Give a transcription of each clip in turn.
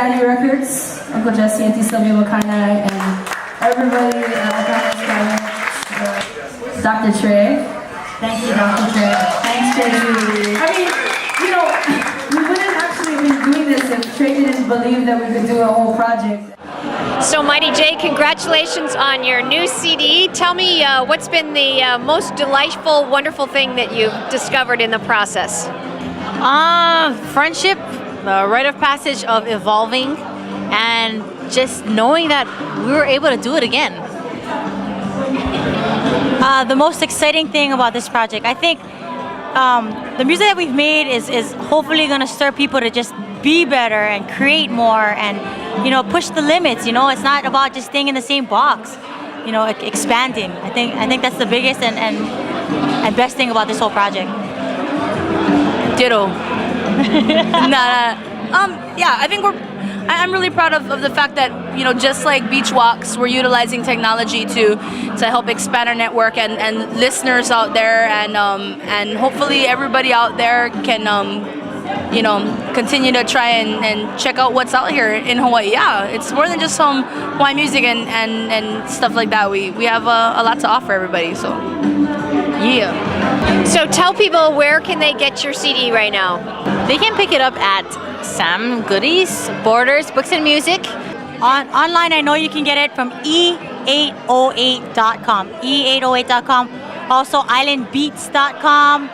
Daddy Records, Uncle Jesse and Sylvia Wakana, and everybody Dr. Trey. Thank you, Dr. Trey. Thanks, Tracy. I mean, you know, we wouldn't actually be doing this if Trey didn't believe that we could do a whole project. So Mighty J, congratulations on your new CD. Tell me what's been the most delightful, wonderful thing that you've discovered in the process? Friendship, the rite of passage of evolving, and just knowing that we were able to do it again. The most exciting thing about this project, I think the music that we've made is hopefully going to stir people to just be better and create more and, you know, push the limits. You know, it's not about just staying in the same box, you know, expanding. I think that's the biggest and best thing about this whole project. Ditto. Yeah, I think I'm really proud of the fact that, you know, just like beachwalks, we're utilizing technology to help expand our network and listeners out there, and hopefully everybody out there can you know, continue to try and check out what's out here in Hawaii. Yeah, it's more than just some Hawaiian music and stuff like that. We have a lot to offer everybody, so yeah. So tell people, where can they get your CD right now? They can pick it up at Sam Goodies, Borders, Books and Music. Online, I know you can get it from e808.com. e808.com. Also, islandbeats.com.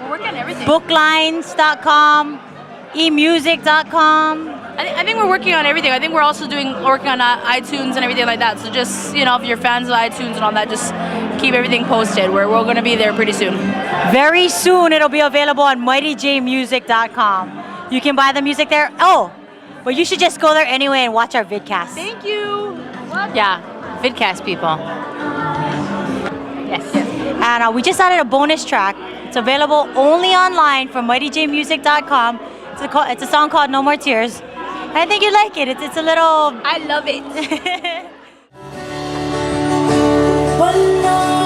We're working on everything. Booklines.com. emusic.com. I think we're working on everything. I think we're also working on iTunes and everything like that. So just, you know, if you're fans of iTunes and all that, just keep everything posted. We're going to be there pretty soon. Very soon it'll be available on mightyjmusic.com. You can buy the music there. Oh, but you should just go there anyway and watch our vidcast. Thank you. Yeah, vidcast people. Yes. And we just added a bonus track. It's available only online from mightyjmusic.com. It's a song called No More Tears. And I think you'd like it. It's a little... I love it. One more.